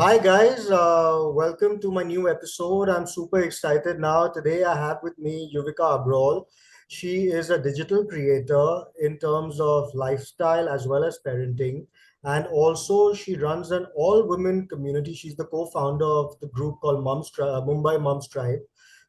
Hi guys, welcome to my new episode. I'm super excited now. Today I have with me Yuvika Abrol. She is a digital creator in terms of lifestyle as well as parenting. And also she runs an all-women community. She's the co-founder of the group called Mumbai Mums Tribe.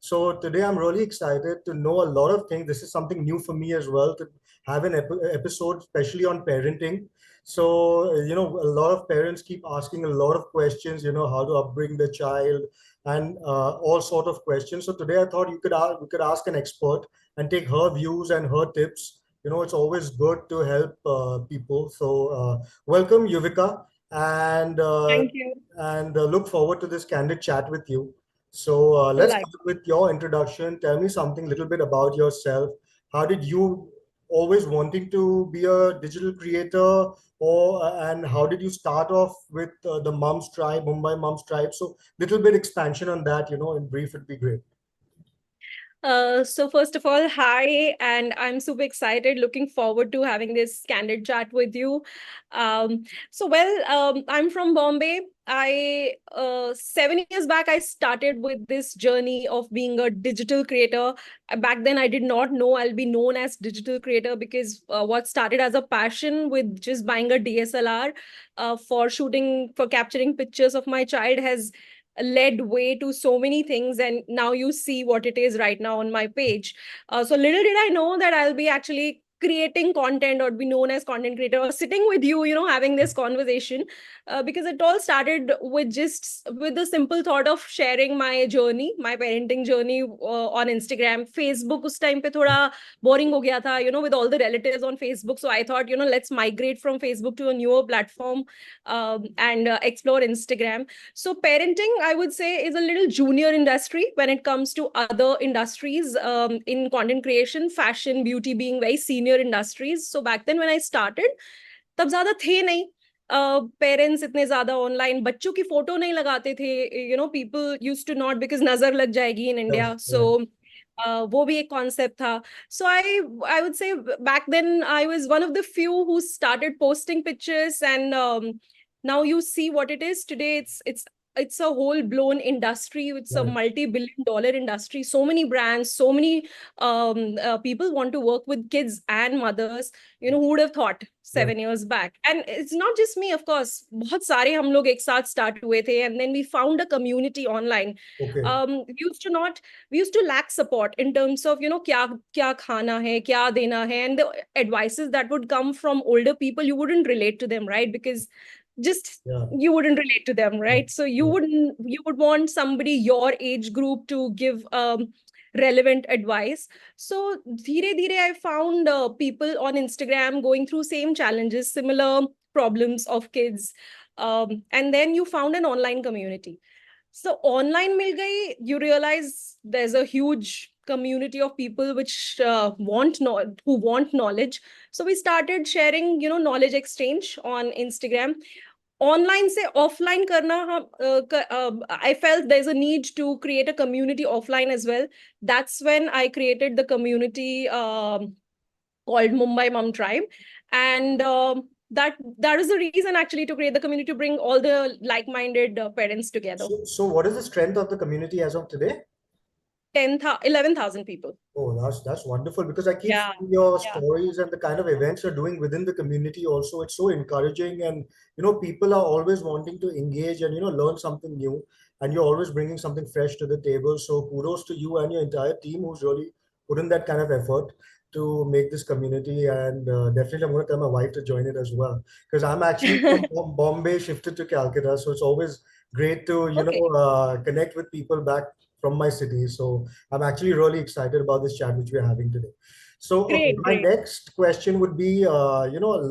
So today I'm really excited to know a lot of things. This is something new for me as well, to have an episode especially on parenting. So, a lot of parents keep asking a lot of questions, how to upbring the child and all sort of questions. So today I thought we could ask an expert and take her views and her tips. It's always good to help people. So welcome, Yuvika, and uh, Thank you. look forward to this candid chat with you. So let's Like, start with your introduction. Tell me something little bit about yourself. How did you always wanting to be a digital creator, or and how did you start off with the Mums Tribe, Mumbai Mums Tribe? So little bit expansion on that, in brief, would be great. so first of all, hi, and I'm super excited, looking forward to having this candid chat with you. I'm from Bombay. 7 years back, I started with this journey of being a digital creator. Back then, I did not know I'll be known as digital creator because what started as a passion with just buying a DSLR for shooting, for capturing pictures of my child has led way to so many things, and now you see what it is right now on my page. So little did I know that I'll be actually creating content or be known as content creator or sitting with you, having this conversation, because it all started with just with the simple thought of sharing my journey, my parenting journey, on Instagram. Facebook उस time पे थोड़ा boring हो गया था, with all the relatives on Facebook. So I thought, let's migrate from Facebook to a newer platform, and explore Instagram. So parenting, I would say, is a little junior industry when it comes to other industries, in content creation, fashion, beauty being very senior industries. So back then when I started, तब ज्यादा थे नहीं. Parents इतने ज्यादा online बच्चों की photo नहीं लगाते थे. People use to not because नजर लग जाएगी in Yes, India. So correct. वो भी एक कॉन्सेप्ट था. So I would say back then I was one of the few who started posting pictures, and now you see what it is today. It's a whole blown industry. It's a Right. multi-billion dollar industry. So many brands, so many people want to work with kids and mothers. Who would have thought Right. 7 years back? And it's not just me, of course. बहुत सारे हम लोग एक साथ start हुए थे, and then we found a community online. Okay. We used to lack support in terms of, क्या क्या खाना है, क्या देना है, and the advices that would come from older people, you wouldn't relate to them, right? Because just Yeah. you wouldn't relate to them, Yeah. right? So Yeah. you would want somebody your age group to give relevant advice. So dheere dheere I found people on Instagram going through same challenges, similar problems of kids, and then you found an online community. So online mil gayi, you realize there's a huge community of people which who want knowledge. So we started sharing, knowledge exchange on Instagram. Online से offline करना, I felt there's a need to create a community offline as well. That's when I created the community, called Mumbai Mum Tribe, and that is the reason actually to create the community, to bring all the like-minded parents together. So what is the strength of the community as of today? 11,000 people. Oh, that's wonderful because I keep Yeah, seeing your yeah. stories and the kind of events you're doing within the community also. It's so encouraging, and people are always wanting to engage and learn something new, and you're always bringing something fresh to the table. So kudos to you and your entire team who's really put in that kind of effort to make this community. And definitely, I'm going to tell my wife to join it as well because I'm actually from Bombay, shifted to Calcutta, so it's always great to Okay, connect with people back from my city. So I'm actually really excited about this chat which we're having today. So, okay, great, my great. next question would be, a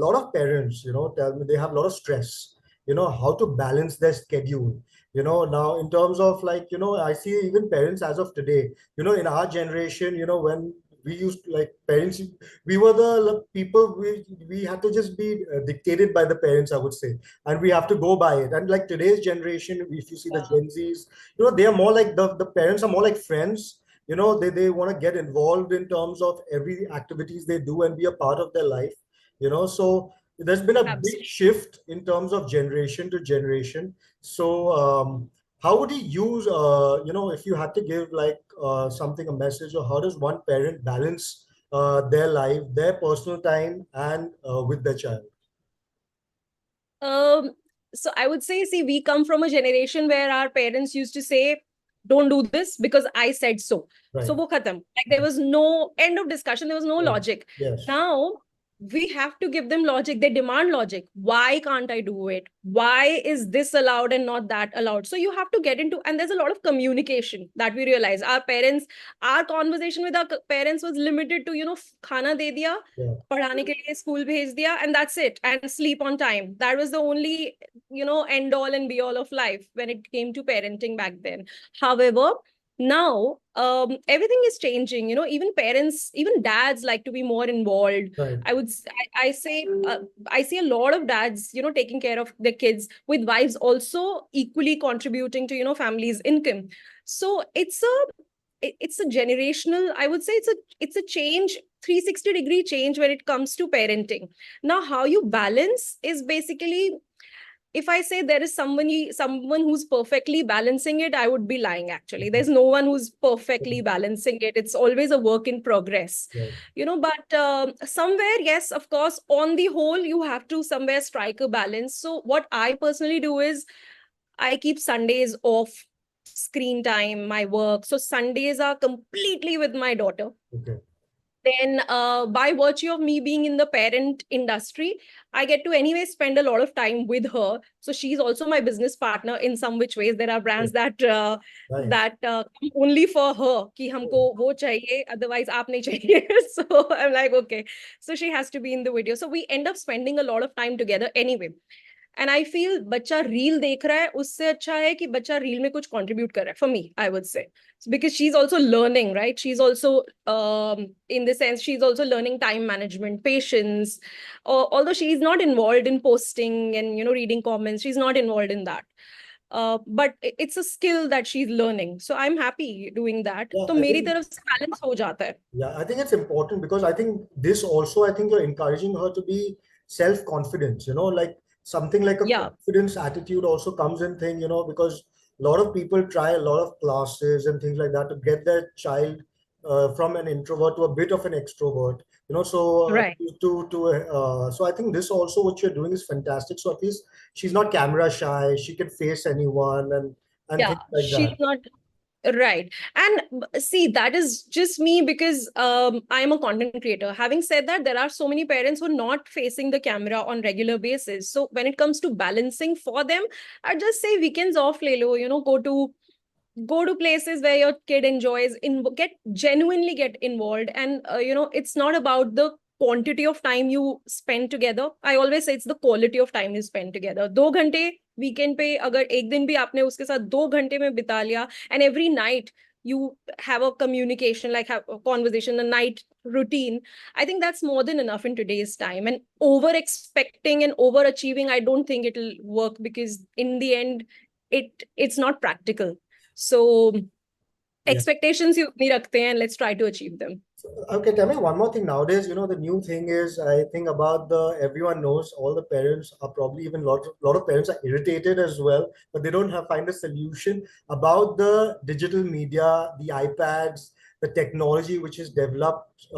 lot of parents, tell me they have a lot of stress, how to balance their schedule. Now in terms of like, I see even parents as of today, in our generation, when we used to like parents, we were the people, we had to just be dictated by the parents, I would say, and we have to go by it. And like today's generation, if you see the Yeah. Gen Zs, they are more like the parents are more like friends. They want to get involved in terms of every activities they do and be a part of their life. So there's been a big Absolutely. shift in terms of generation to generation. So, how would you use, if you had to give like something, a message, or how does one parent balance their life, their personal time, and with their child? Um, so I would say, see, we come from a generation where our parents used to say, don't do this because I said so. Right. So wo khatam. Like there was no end of discussion, there was no Right. logic. Yes. Now we have to give them logic. They demand logic. Why can't I do it? Why is this allowed and not that allowed? So you have to get into, and there's a lot of communication that we realize. Our parents, our conversation with our parents was limited to, khana de diya, Yeah. पढ़ाने के लिए school भेज दिया, and that's it, and sleep on time. That was the only, end all and be all of life when it came to parenting back then. However, now everything is changing. Even parents, even dads like to be more involved. Right. I say, I see a lot of dads, taking care of their kids, with wives also equally contributing to, family's income. So it's a generational, I would say, it's a change, 360-degree change when it comes to parenting. Now how you balance is basically, if I say there is someone who's perfectly balancing it, I would be lying. Actually, there's no one who's perfectly balancing it. It's always a work in progress. Right. But somewhere, yes, of course, on the whole, you have to somewhere strike a balance. So what I personally do is I keep Sundays off screen time, my work. So Sundays are completely with my daughter. Okay. Then, by virtue of me being in the parent industry, I get to anyway spend a lot of time with her. So she's also my business partner in some which ways. There are Okay. brands that Nice. come only for her. कि हमको वो चाहिए, otherwise आप नहीं चाहिए. So I'm like, okay. So she has to be in the video. So we end up spending a lot of time together anyway. And I feel बच्चा reel देख रहा है उससे अच्छा है कि बच्चा रील में कुछ कंट्रीब्यूट कर रहा है फॉर मी आई वुड से because she's also learning, right? She's also in the sense she's also learning time management, patience, although she's not involved in posting and reading comments. She's not involved in that, but it's a skill that she's learning, so I'm happy doing that. Yeah, तो I मेरी think तरफ से balance हो जाता है. Yeah, I think it's important because I think this also, I think you're encouraging her to be self-confident, like something like a Yeah, confidence attitude also comes in thing, because a lot of people try a lot of classes and things like that to get their child from an introvert to a bit of an extrovert, right. so I think this also what you're doing is fantastic. So at least she's not camera shy, she can face anyone and Yeah, things like she's that. not. Right. And see, that is just me because I am a content creator. Having said that, there are so many parents who are not facing the camera on regular basis. So when it comes to balancing for them, I just say weekends off, le lo, go to places where your kid enjoys, get genuinely get involved. And it's not about the quantity of time you spend together. I always say it's the quality of time you spend together. 2 घंटे weekend पे अगर एक दिन भी आपने उसके साथ 2 घंटे में बिता लिया, and every night you have a communication, like have a conversation, a night routine, I think that's more than enough in today's time. And over expecting and overachieving, I don't think it'll work, because in the end it's not practical. So Yeah. expectations you अपनी रखते हैं, and let's try to achieve them. Okay, tell me one more thing. Nowadays, the new thing is, I think about everyone knows, all the parents are probably, even lot of parents are irritated as well, but they don't have find a solution about the digital media, the iPads, the technology which is developed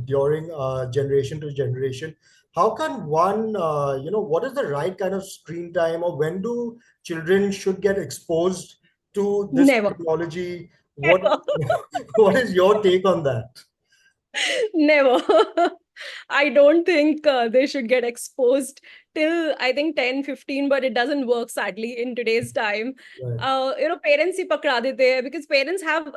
during generation to generation. How can one, what is the right kind of screen time, or when do children should get exposed to this Never. technology? What Never. what is your take on that? Never. I don't think they should get exposed till I think 10, 15, but it doesn't work sadly in today's time. Right. Parents ही पकड़ा देते हैं, because parents have,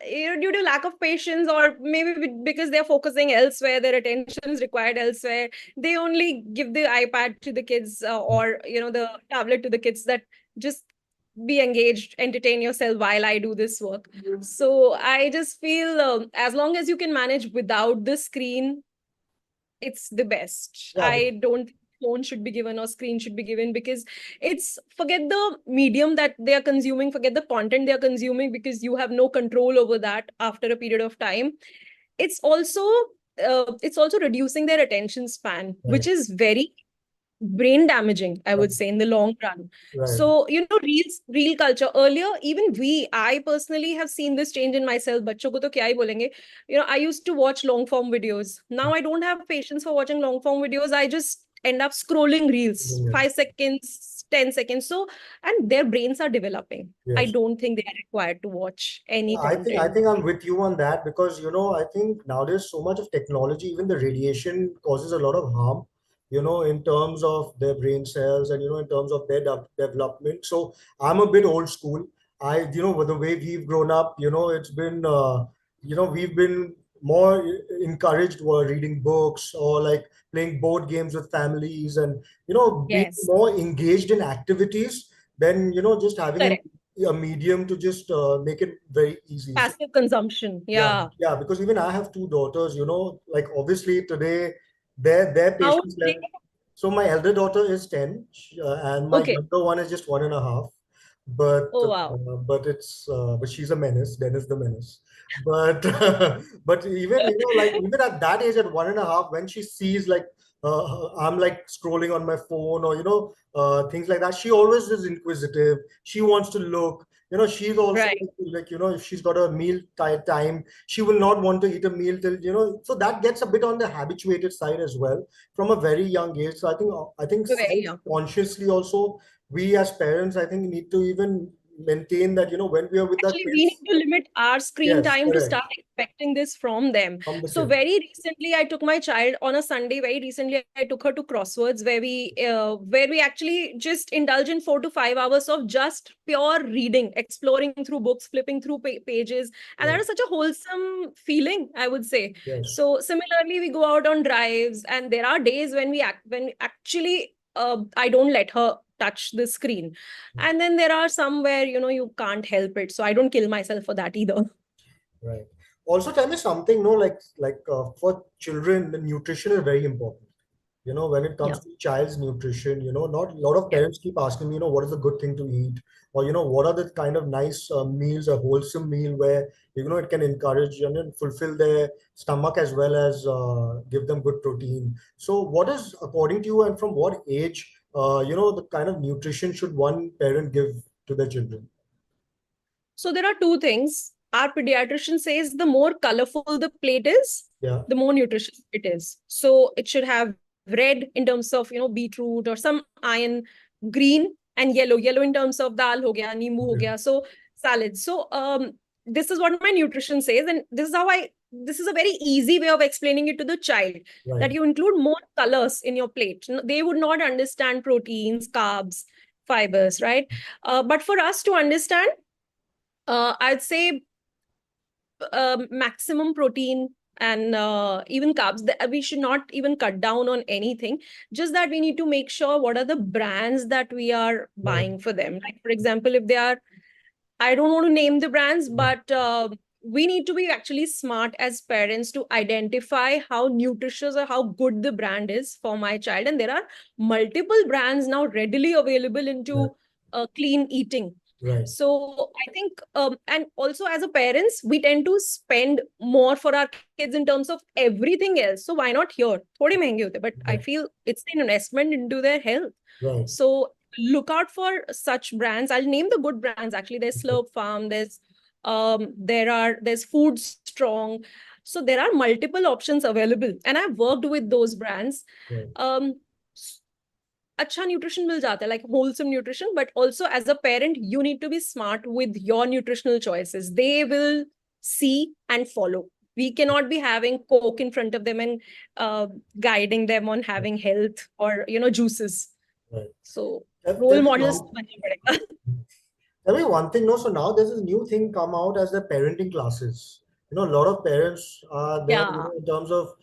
due to lack of patience, or maybe because they're focusing elsewhere, their attention is required elsewhere, they only give the iPad to the kids, or the tablet to the kids, that just be engaged, entertain yourself while I do this work. So I just feel, as long as you can manage without the screen, it's the best. Yeah, I don't think phone should be given or screen should be given, because it's, forget the medium that they are consuming, forget the content they are consuming, because you have no control over that after a period of time. It's also it's also reducing their attention span, which Right. is very brain damaging, I would Right. say, in the long run. Right. So, reel culture. Earlier, even I personally have seen this change in myself. बच्चों को तो क्या ही बोलेंगे. I used to watch long form videos. Now I don't have patience for watching long form videos. I just end up scrolling reels, Yes. 5 seconds, 10 seconds. So, and their brains are developing. I Yes. don't think they are required to watch any I content. think I'm with you on that because I think nowadays so much of technology, even the radiation causes a lot of harm, in terms of their brain cells and in terms of their development. So I'm a bit old school. With the way we've grown up, it's been we've been more encouraged while reading books or like playing board games with families and being Yes, more engaged in activities than just having correct. a medium to just make it very easy. So Passive consumption. yeah, Yeah. yeah, because even I have two daughters, like obviously today their How old patience are they? level. So my elder daughter is 10, and my Okay. younger one is just 1.5. But Oh, wow. but she's a menace. Dennis the menace. But but even like even at that age, at 1.5, when she sees like I'm like scrolling on my phone or things like that, she always is inquisitive. She wants to look. She's also Right. like if she's got a meal time, she will not want to eat a meal till so that gets a bit on the habituated side as well from a very young age. So I think Very young. self-consciously also we as parents I think need to even maintain that when we are with our Actually, we need kids. to limit our screen Yes, time to correct. start expecting this from them. From the So kids. very recently, I took my child on a Sunday. Very recently, I took her to Crosswords, where we actually just indulge in 4 to 5 hours of just pure reading, exploring through books, flipping through pages, and that Right. is such a wholesome feeling, I would say. Yes. So similarly, we go out on drives, and there are days when we actually I don't let her touch the screen, and then there are some where you can't help it, so I don't kill myself for that either. Right. Also, tell me something, no, like for children, the nutrition is very important. When it comes Yeah. to child's nutrition, not a lot of Yes. parents keep asking me, what is a good thing to eat, or what are the kind of nice meals, a wholesome meal where it can encourage and fulfill their stomach as well as give them good protein. So, what is according to you, and from what age, the kind of nutrition should one parent give to their children? So there are two things. Our pediatrician says the more colorful the plate is, Yeah. the more nutritious it is. So it should have red in terms of beetroot or some iron, green and yellow. Yellow in terms of dal ho gaya, nimbu ho Okay. gaya. So salads. So this is what my nutrition says, and this is a very easy way of explaining it to the child, Right. that you include more colors in your plate. They would not understand proteins, carbs, fibers, right? But for us to understand, I'd say maximum protein and even carbs. We should not even cut down on anything. Just that we need to make sure what are the brands that we are Right. buying for them. Like, for example, if they are, I don't want to name the brands, Right. but we need to be actually smart as parents to identify how nutritious or how good the brand is for my child. And there are multiple brands now readily available Right. into clean eating. Right. So I think, and also as a parents, we tend to spend more for our kids in terms of everything else. So why not here? थोड़े महंगे होते, but I Right. feel it's an investment into their health. Right. So look out for such brands. I'll name the good brands. Actually, there's Okay. Slurp Farm. There's Food Strong. So there are multiple options available, and I've worked with those brands. Right. Um, अच्छा nutrition मिल जाता है, like wholesome nutrition, but also as a parent you need to be smart with your nutritional choices. They will see and follow. We cannot be having Coke in front of them and uh, guiding them on Right. having health or juices. Right. So Tell role me models one. बनना पड़ेगा. Tell me one thing, no. So now there's this new thing come out as the parenting classes. A lot of parents are there, Yeah. in terms of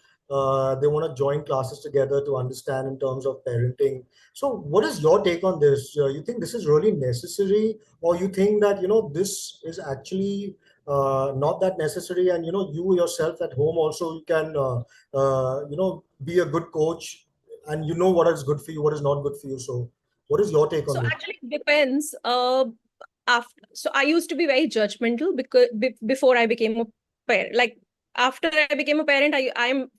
they want to join classes together to understand in terms of parenting. So what is your take on this? You think this is really necessary, or you think that this is actually not that necessary, and you yourself at home also you can be a good coach, and you know what is good for you, what is not good for you. So what is your take So on this? actually it depends. After, so I used to be very judgmental because before I became a parent. Like, after I became a parent, I'm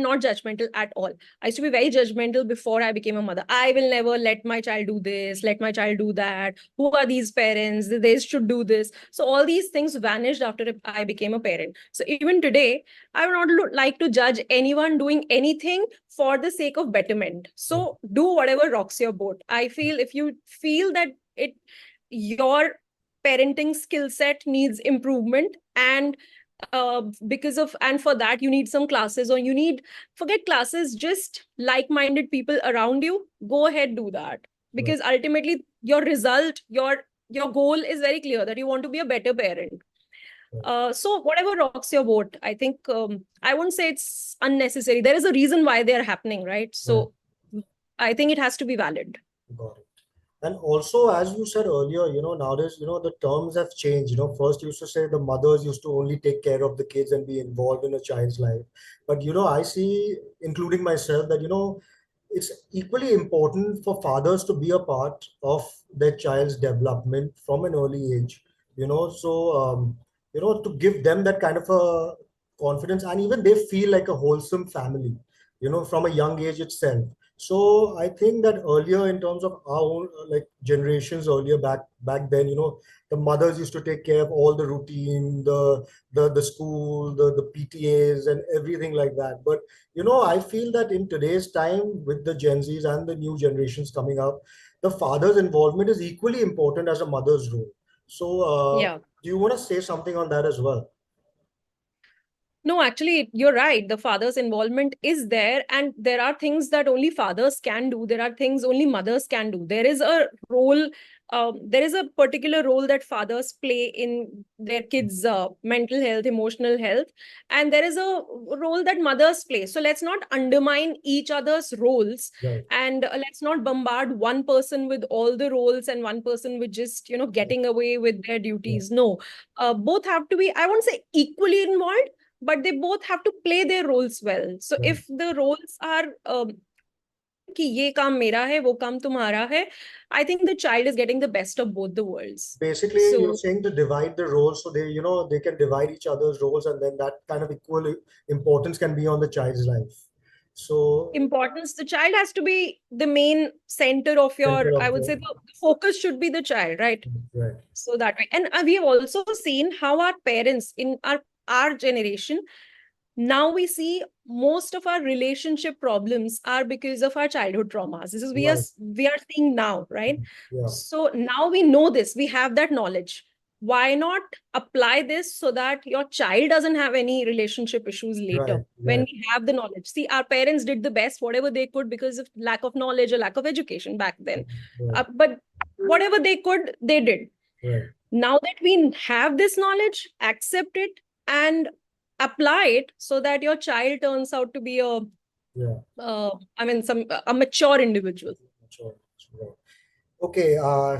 not judgmental at all. I used to be very judgmental before I became a mother. I will never let my child do this, let my child do that. Who are these parents? They should do this. So all these things vanished after I became a parent. So even today, I would not like to judge anyone doing anything for the sake of betterment. Right. So do whatever rocks your boat. I feel if you feel that it your parenting skill set needs improvement, and because of, and for that you need some classes, or you need, forget classes, just like-minded people around you, go ahead, do that. Right. Because ultimately your result, your goal is very clear, that you want to be a better parent. Right. So whatever rocks your boat, I think, I won't say it's unnecessary. There is a reason why they're happening, right? Right. So I think it has to be valid. Got it. And also, as you said earlier, nowadays, the terms have changed. First you used to say the mothers used to only take care of the kids and be involved in a child's life. But, I see, including myself, that, it's equally important for fathers to be a part of their child's development from an early age, to give them that kind of a confidence, and even they feel like a wholesome family, from a young age itself. So I think that earlier, in terms of our own, like generations earlier, back then, the mothers used to take care of all the routine, the school, the PTAs and everything like that. But I feel that in today's time, with the Gen Zs and the new generations coming up, the father's involvement is equally important as a mother's role. So, Yeah. do you want to say something on that as well? No, actually, you're right. The father's involvement is there, and there are things that only fathers can do. There are things only mothers can do. There is a role, there is a particular role that fathers play in their kids' mental health, emotional health, and there is a role that mothers play. So let's not undermine each other's roles, Right. and let's not bombard one person with all the roles and one person with just, Right. getting away with their Right. duties. No, both have to be, I won't say equally involved, but they both have to play their roles well. So Right. if the roles are aligned, कि ये काम मेरा है, वो काम तुम्हारा है, I think the child is getting the best of both the worlds. Basically, you're So saying to divide the roles, so they can divide each other's roles, and then that kind of equal importance can be on the child's life. So, importance, the child has to be the main center of your, center I of would say, the the focus should be the child, right? right. So that way. And we have also seen how our parents in our generation, now we see most of our relationship problems are because of our childhood traumas. This is Right. we are seeing now, right? Yeah. So now we know this, we have that knowledge. Why not apply this so that your child doesn't have any relationship issues later, Right. when Right. we have the knowledge? See, our parents did the best whatever they could because of lack of knowledge or lack of education back then. Right. But whatever they could, they did. Right. Now that we have this knowledge, accept it and apply it so that your child turns out to be a, Yeah. I mean, some a mature individual. Sure. Sure. Okay,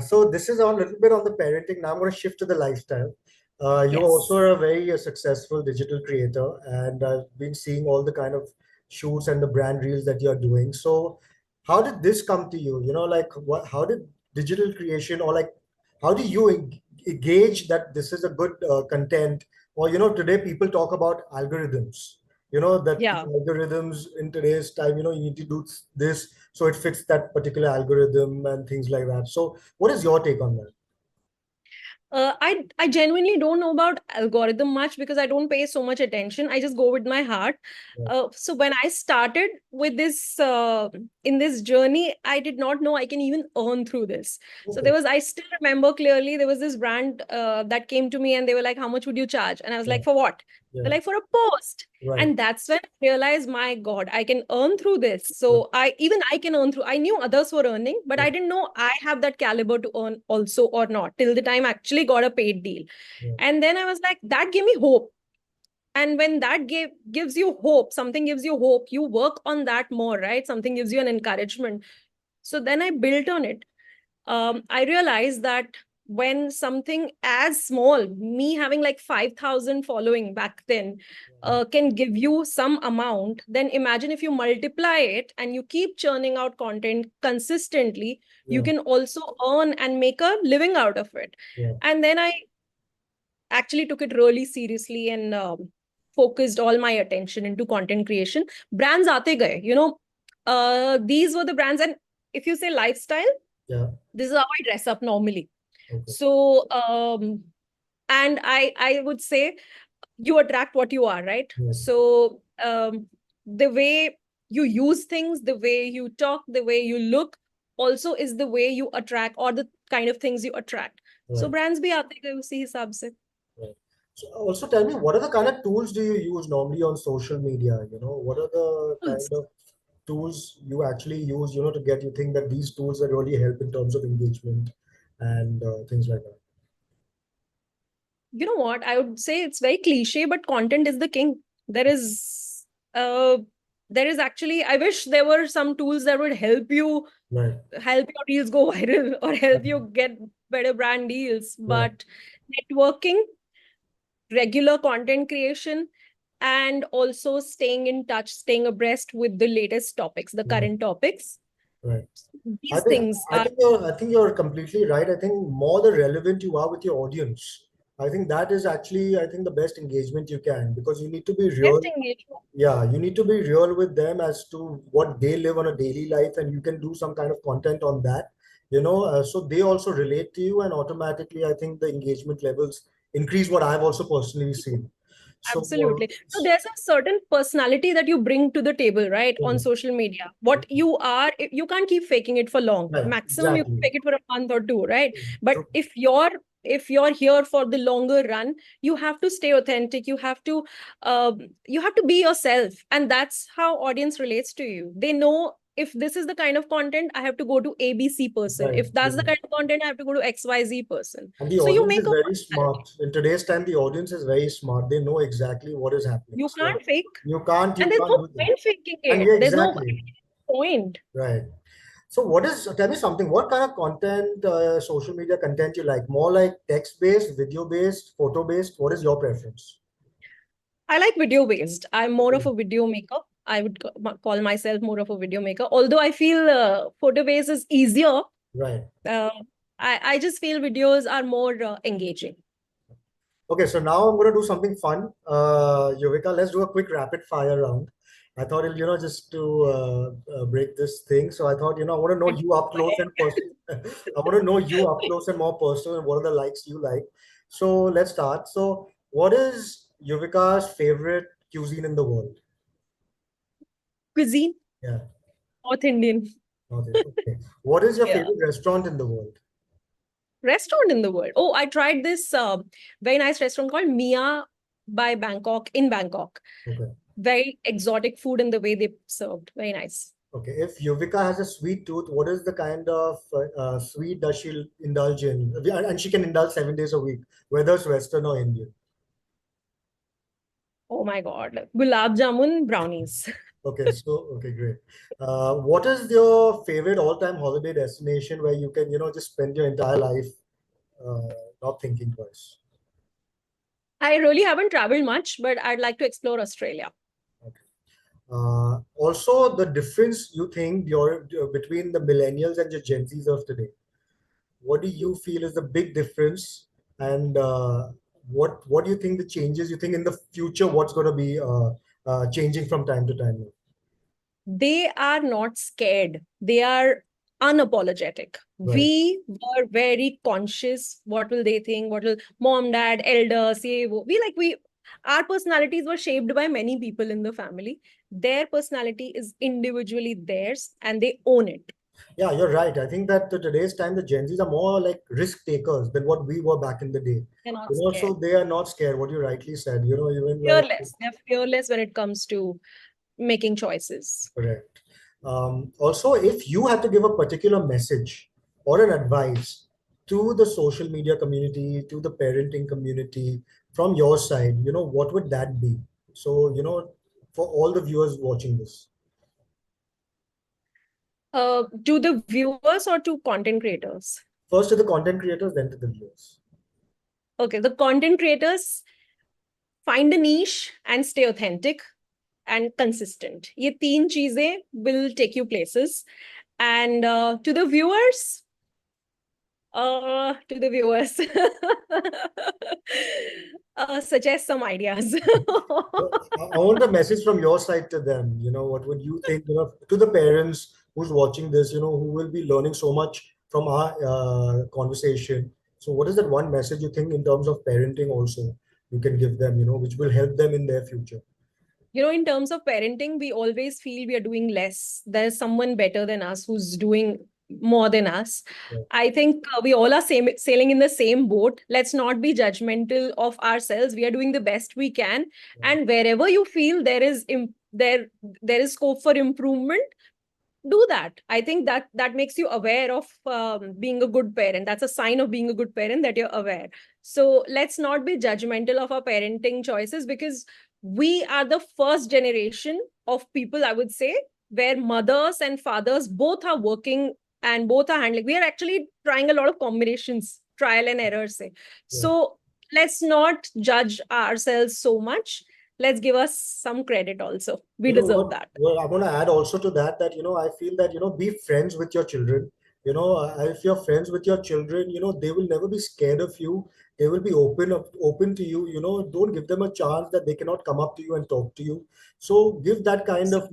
so this is on a little bit on the parenting. Now I'm going to shift to the lifestyle. You also Yes. are a very successful digital creator, and I've been seeing all the kind of shoots and the brand reels that you're doing. So, how did this come to you? Like what? How did digital creation, or like, how do you gauge that this is a good content? Or today people talk about algorithms. That the Yeah. algorithms in today's time. You need to do this so it fits that particular algorithm and things like that. So what is your take on that? I genuinely don't know about algorithm much because I don't pay so much attention. I just go with my heart. Yeah. So when I started with this in this journey, I did not know I can even earn through this. So Okay. there was, I still remember clearly, there was this brand that came to me and they were like, "How much would you charge?" And I was Yeah. like, "For what?" They're Yeah. like, "For a post." Right. And that's when I realized, my God, I can earn through this. Right. So I can earn through. I knew others were earning, but Yeah. I didn't know I have that caliber to earn also or not, till the time I actually got a paid deal. Yeah. And then I was like, that gave me hope. And when that gives you hope, something gives you hope, you work on that more, right? Something gives you an encouragement. So then I built on it. I realized that when something as small, me having like 5,000 following back then, can give you some amount, then imagine if you multiply it and you keep churning out content consistently, you Yeah. can also earn and make a living out of it. Yeah. And then I actually took it really seriously, and focused all my attention into content creation. Brands aate gaye, these were the brands. And if you say lifestyle, Yeah. this is how I dress up normally. Okay. So, and I would say you attract what you are, right? Yes. So, the way you use things, the way you talk, the way you look also is the way you attract, or the kind of things you attract. So Right. brands bhi aate hain usi hisab se. Right. So also tell me, what are the kind of tools do you use normally on social media? What are the kind of tools you actually use, to get you think that these tools are really help in terms of engagement and things like that? You know what? I would say it's very cliche, but content is the king. There is uh there is actually, I wish there were some tools that would Right. help your deals go viral or help Right. you get better brand deals. Right. But networking, regular content creation, and also staying in touch, staying abreast with the latest topics, the Right. current topics. Right. I These think things I are think you're completely right. I think more the relevant you are with your audience, I think that is actually, I think, the best engagement you can, because you need to be real. best engagement. Yeah, you need to be real with them as to what they live on a daily life, and you can do some kind of content on that, so they also relate to you, and automatically, I think the engagement levels increase. What I've also personally seen. So, Absolutely. So there's a certain personality that you bring to the table, right? On social media. What you are, you can't keep faking it for long. right, Maximum you can exactly. fake it for a month or two, right? But True. if you're here for the longer run, you have to stay authentic. You have to be yourself. And that's how audience relates to you. They know if this is the kind of content, I have to go to ABC person. Right. If that's the Yeah. kind of content, I have to go to XYZ person. And the So you audience make is a very personality. smart. In today's time, the audience is very smart. They know exactly what is happening. You So can't fake. you can't And you there's can't no do that. point faking And it. yeah, There's no exactly. point. Right. So tell me something, what kind of content, social media content you like? More like text-based, video-based, photo-based? What is your preference? I like video based. I'm more of Okay. a video maker. I would call myself more of a video maker. Although I feel photo based is easier. Right. Uh, I just feel videos are more engaging. Okay, so now I'm going to do something fun. Yuvika, let's do a quick rapid fire round. I thought, just to break this thing. So I thought, I want to know And you up go close and ahead. personal. I want to know you up close and more personal, and what are the likes you like. So let's start. So, what is Yuvika's favorite cuisine in the world? Cuisine, Yeah, North Indian. nothing. Okay. What is your Yeah. favorite restaurant in the world? Restaurant in the world. Oh, I tried this very nice restaurant called Mia by Bangkok in Bangkok. Okay. Very exotic food in the way they served. Very nice. Okay. If Yuvika has a sweet tooth, what is the kind of sweet does she indulge in? And she can indulge 7 days a week, whether it's Western or Indian. Oh my God. Gulab jamun brownies. Okay. So, okay, great. What is your favorite all-time holiday destination where you can, just spend your entire life uh, not thinking twice? I really haven't traveled much, but I'd like to explore Australia. Okay. Also, the difference you think between the millennials and the Gen Zs of today. What do you feel is the big difference, and what do you think the changes you think in the future, what's going to be changing from time to time? They are not scared. They are unapologetic. Right. We were very conscious. What will they think? What will mom, dad, elders say? Our personalities were shaped by many people in the family. Their personality is individually theirs and they own it. Yeah, you're right. I think that today's time the Gen Zs are more like risk takers than what we were back in the day. They're not So scared. they are not scared, what you rightly said, even like. Fearless. They're fearless when it comes to making choices. Correct. Also, if you had to give a particular message or an advice to the social media community, to the parenting community from your side, what would that be? So, for all the viewers watching this, To the viewers or to content creators? first to the content creators, then to the viewers. Okay, the content creators, find a niche and stay authentic and consistent. ये तीन चीजें will take you places. And to the viewers, suggest some ideas. I want a message from your side to them. What would you think, to the parents who's watching this, who will be learning so much from our conversation. So, what is that one message you think in terms of parenting also you can give them, which will help them in their future? In terms of parenting, we always feel we are doing less. There's someone better than us who's doing more than us. Yeah, I think we all are sailing in the same boat. Let's not be judgmental of ourselves. We are doing the best we can, yeah, and wherever you feel there is scope for improvement, do that. I think that makes you aware of being a good parent. That's a sign of being a good parent, that you're aware. So let's not be judgmental of our parenting choices, because we are the first generation of people, I would say, where mothers and fathers both are working and both are handling. We are actually trying a lot of combinations, trial and error, say. yeah. So let's not judge ourselves so much. Let's give us some credit also. We You know deserve what? that. Well, I want to add also to that I feel that be friends with your children. If you're friends with your children, they will never be scared of you. They will be open to you. Don't give them a chance that they cannot come up to you and talk to you. So give that kind of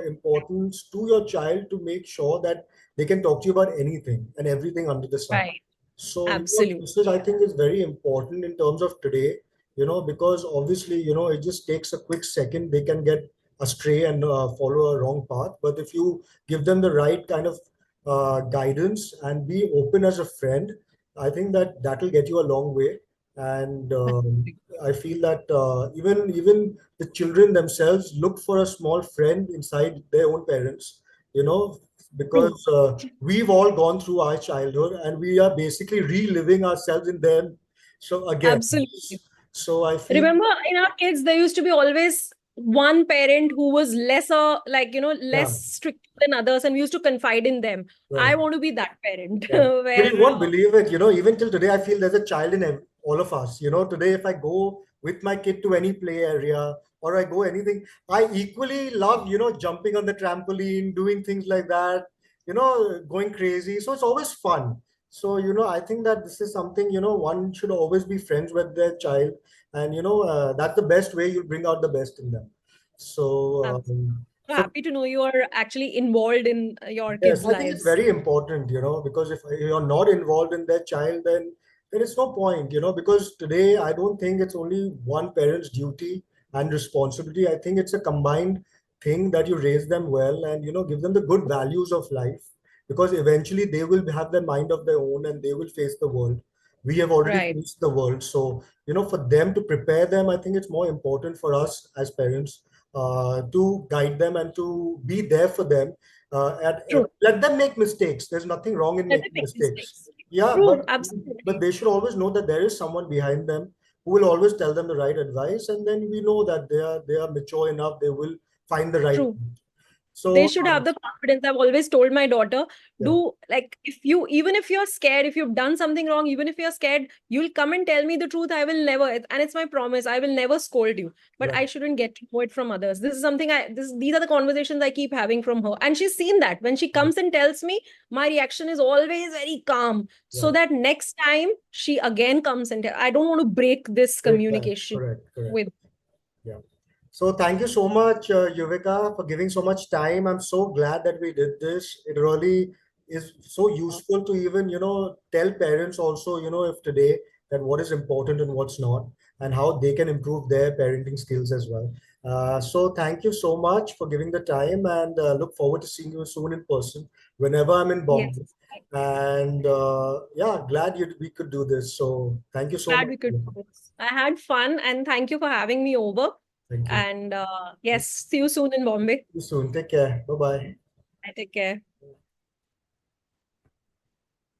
importance to your child to make sure that they can talk to you about anything and everything under the sun. Right. So, Absolutely. this is, I think, is very important in terms of today, because obviously, it just takes a quick second. They can get astray and follow a wrong path. But if you give them the right kind of guidance and be open as a friend, I think that that will get you a long way. And I feel that even the children themselves look for a small friend inside their own parents, True. because we've all gone through our childhood and we are basically reliving ourselves in them. So again, Absolutely. so I feel, Remember, in our kids, there used to be always one parent who was lesser, yeah, less strict than others, and we used to confide in them. I right. want to be that parent Right. But where, you won't believe it, even till today, I feel there's a child in all of us. Today, if I go with my kid to any play area or I go anything, I equally love, jumping on the trampoline, doing things like that, going crazy. So it's always fun. So, I think that this is something, one should always be friends with their child. And, that's the best way you bring out the best in them. So, I'm so so happy to know you are actually involved in your yes, kids' I think it's lives. very important, because if you're not involved in their child, then there is no point, because today I don't think it's only one parent's duty and responsibility. I think it's a combined thing that you raise them well and, give them the good values of life, because eventually they will have their mind of their own and they will face the world. We have already Right. faced the world. So, for them to prepare them, I think it's more important for us as parents to guide them and to be there for them and True. let them make mistakes. There's nothing wrong in Let them making make mistakes. mistakes. Yeah, True. but Absolutely. they should always know that there is someone behind them who will always tell them the right advice, and then we know that they are mature enough. They will find the right. True. They So should have the confidence. I've always told my daughter, yeah, do, like, if you, even if you're scared, if you've done something wrong, even if you're scared, you'll come and tell me the truth. I will never, and it's my promise, I will never scold you. But right, I shouldn't get to know it from others. This is something these are the conversations I keep having from her. And she's seen that when she right, comes and tells me, my reaction is always very calm. So right. that next time she again comes and I don't want to break this Break that. communication Correct, correct. with. Yeah. So thank you so much, Yuvika, for giving so much time. I'm so glad that we did this. It really is so useful to even, tell parents also, if today that what is important and what's not, and how they can improve their parenting skills as well. So thank you so much for giving the time, and look forward to seeing you soon in person whenever I'm in Yes. Bombay. And yeah, glad we could do this. So thank you so Glad much. we could do this. I had fun, and thank you for having me over. Thank you. And yes, see you soon in Bombay. See you soon. Take care. Bye bye. I take care.